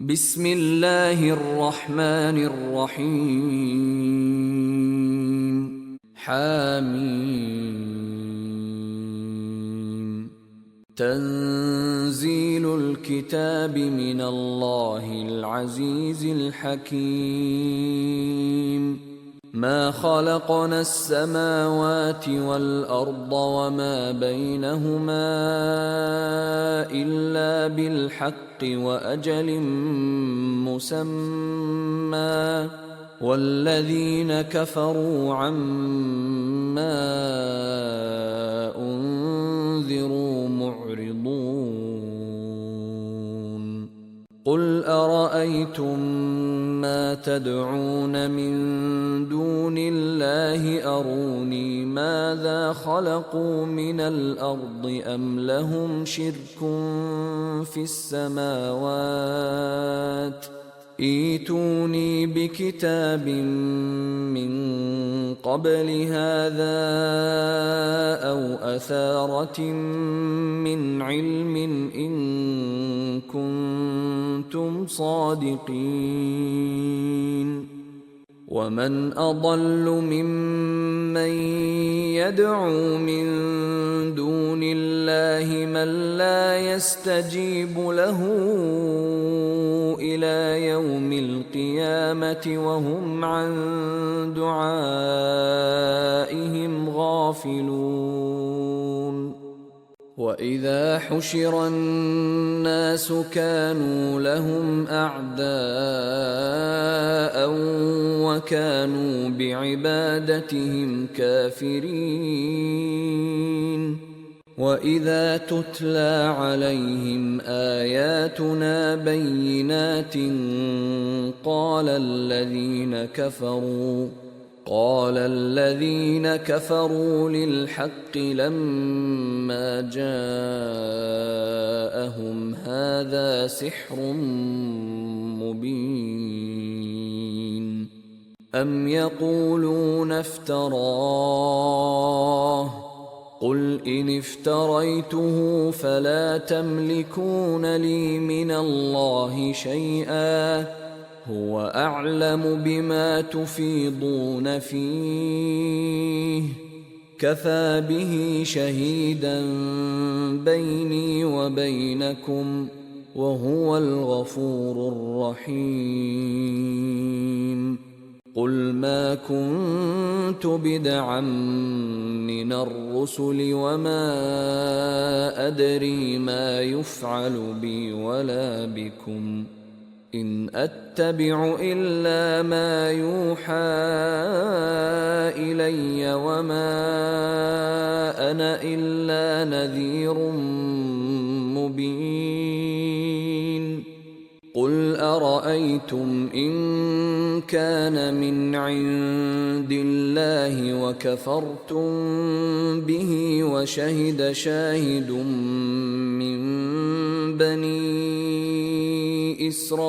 بسم الله الرحمن الرحيم. حميم. تنزيل الكتاب من الله العزيز الحكيم. ما خلقنا السماوات والأرض وما بينهما إلا بالحق وأجل مسمى، والذين كفروا عما أنذروا معرضون. قل أرأيتم ما تدعون من دون الله أروني ماذا خلقوا من الأرض أم لهم شرك في السماوات ائتوني بكتاب من قبل هذا أو أثارة من علم إن كنتم صادقين. ومن أضل ممن يدعو من دون الله من لا يستجيب له إلى يوم القيامة وهم عن دعائهم غافلون. وإذا حشر الناس كانوا لهم أعداء وكانوا بعبادتهم كافرين. وإذا تتلى عليهم آياتنا بينات قال الذين كفروا للحق لما جاءهم هذا سحر مبين. أم يقولون افتراه قل إن افتريته فلا تملكون لي من الله شيئا هو أعلم بما تفيضون فيه كفى به شهيدا بيني وبينكم وهو الغفور الرحيم. قل ما كنت بدعا من الرسل وما أدري ما يفعل بي ولا بكم إن أتبع إلا ما يوحى إلي وما أنا إلا نذير مبين. قل أرأيتم إن كان من عند الله وكفرتم به وشهد شاهد من بني إسرائيل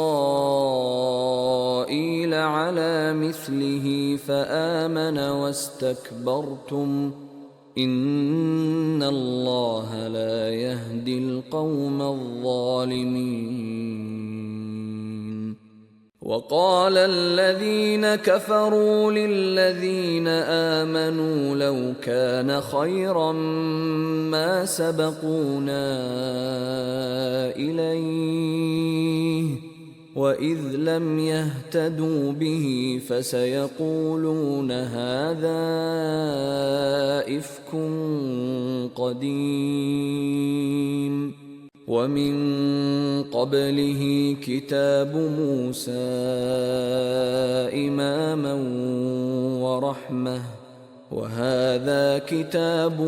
على مثله فآمن واستكبرتم إن الله لا يهدي القوم الظالمين. وقال الذين كفروا للذين آمنوا لو كان خيرا ما سبقونا إليه وإذ لم يهتدوا به فسيقولون هذا إفك قديم. ومن قبله كتاب موسى إماما ورحمة وهذا كتاب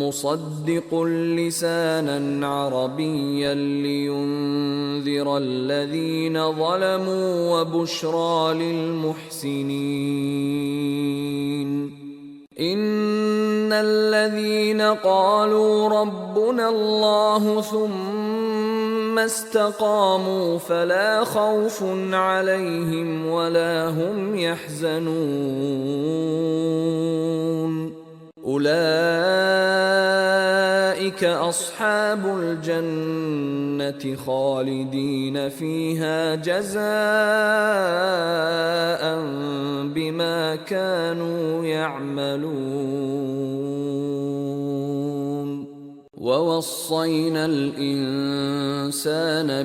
مصدق لسانا عربيا لينذر الذين ظلموا وبشرى للمحسنين. إن الذين قالوا ربنا الله ثم استقاموا فلا خوف عليهم ولا هم يحزنون. أولئك أولئك أصحاب الجنة خالدين فيها جزاء بما كانوا يعملون. ووصينا الإنسان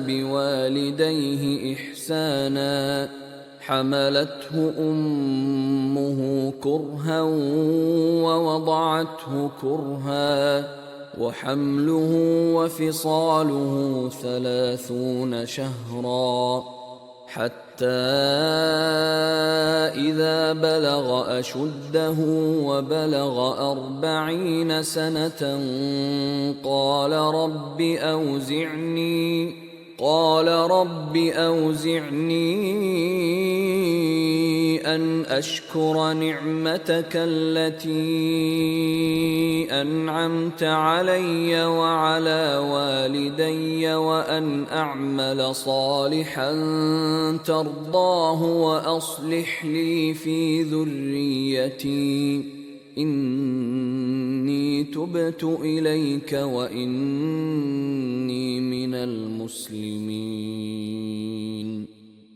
بوالديه إحسانا حملته أمه كرها ووضعته كرها وحمله وفصاله 30 شهرا حتى إذا بلغ أشده وبلغ 40 سنة قال رب أوزعني أن أشكر نعمتك التي أنعمت علي وعلى والدي وأن أعمل صالحا ترضاه وأصلح لي في ذريتي إني تبت إليك وإني من المسلمين.